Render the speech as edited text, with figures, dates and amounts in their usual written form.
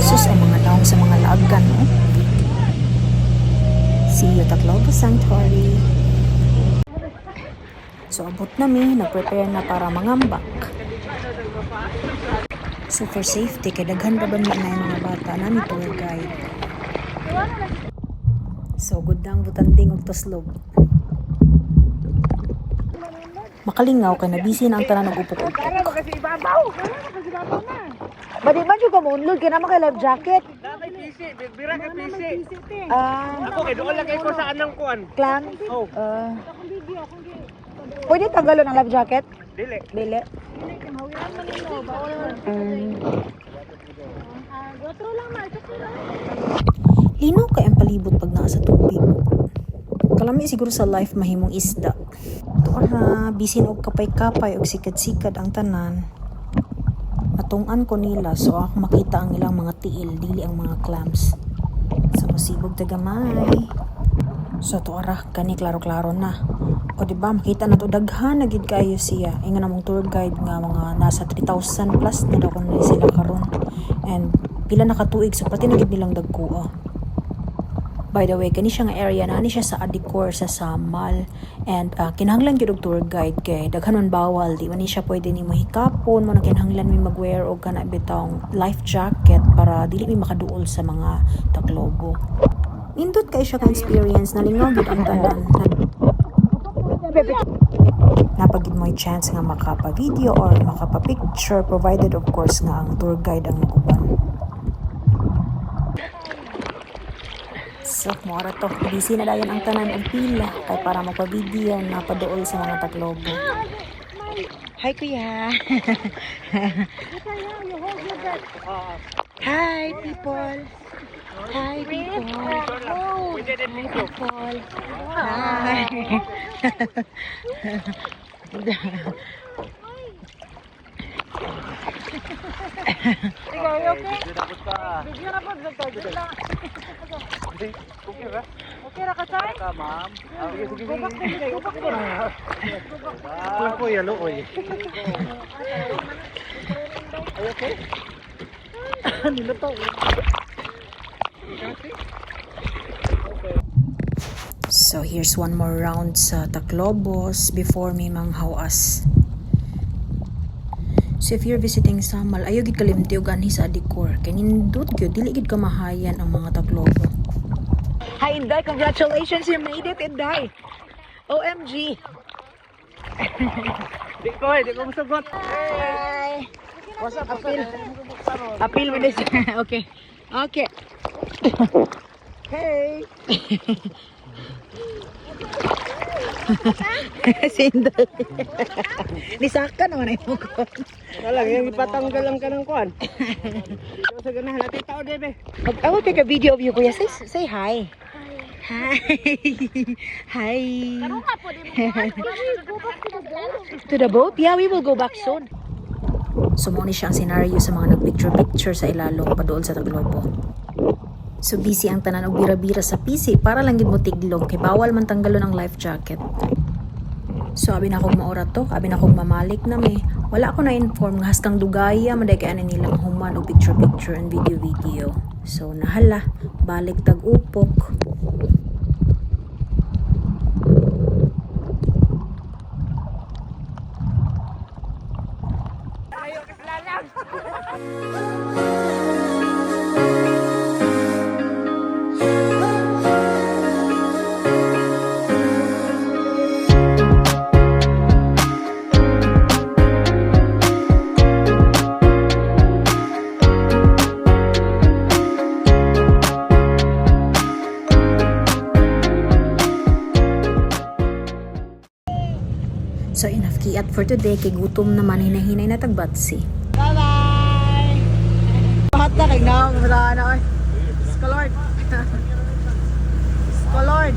Sus, ang mga taong sa mga laagan, no? See you, Tacloban Sanctuary. So, abot nami, nag-prepare na para mangambak. So, for safety, kay daghan pa ba na yung mga bata na ni tour guide. So, gudang butanding og taslog. Makalingaw kay nabisi na ang tanan og upok-upok. Badi man juga mo unlod kay naman kay life jacket. Kay PC, bira ka PC. Ah, Ako kay doon lagay ko sa anang kuan. clan. Oh, Pwede tanggalon ang life jacket? dili. Dili. Lino kay ang palibot pag naa sa tubig. Kalami siguro sa life mahimong isda. Tuara, bisin og kapay-kapay og sikad-sikad ang tanan. Matungan ko nila so ako makita ang ilang mga tiil, dili ang mga clams. Sa masibog tagamay. So tuara, kani klaro-klaro na. O diba, makita na to daghan na gid kayo siya. Ingon namong tour guide nga mga nasa 3,000 plus na daw kun sila karon. And pila na katuig so pati na gid nilang dagkuha. By the way, kani siya nga area na ani siya sa Adicor sa Samal. And kinahanglan gyud og tour guide kay daghan man bawal, di man ni siya pwede ni mahikapon, mo na kinahanglan mi mag-wear og kana bitong life jacket para dili mi makaduol sa mga taklobo. Nindot kay siya ka experience, nalingaw gid ang tanan. Napagid mo chance nga makapa-video or makapa-picture provided of course nga ang tour guide ang maguban. So, mora to. Busy na dayon ang tanan og pila kay para magpa-video na paduol sa mga taklobo. Hi kuya. Hi people. Hi people. Pwede din dito. People. Hi. Ikaw, okay? Bigyan na po dito. Okay ba? Okay ra ka tay? Ka, ma'am. Sige, sige. Upak ko na. Upak ko yalo, oy. Ay, okay? Niluto. So, here's one more round sa Taclobos before may manghawas. So, if you're visiting Samal, ayaw gid kalimti og anhi sa Adicor. Kay nindot gyud dili gid kamahayan ang mga Taclobo. Hi Inday, congratulations, you made it Inday. OMG. Di ko masagot. Hi. What's up? Appeal with this. Okay. Okay. Hey. Sinday. Nisaka naman ay mo ko. Wala, yung ipatanggal lang ka ng kuan. Ito sa ganahan natin tao, Debe. I will take a video of you, kuya. Say hi. Hi. Hi. To the boat? Yeah, we will go back soon. So, mo ni siya ang senaryo sa mga nagpicture-picture sa ilalong paduol sa Taclobo. So, busy ang tanan og bira-bira sa PC para lang gid mo tiglog kay bawal man tanggalon ang life jacket. So, abi na akong maora to, abi na akong mamalik na may. Wala ako na-inform nga haskang dugaya maday kay ani nilang human og picture-picture and video-video. So, nahala, balik tag-upok. So, enough kiat for today. Kay gutom naman, hinahinay na tagbatsi. Bye-bye. Lahat na kay na. Wala na. Skolord. Skolord.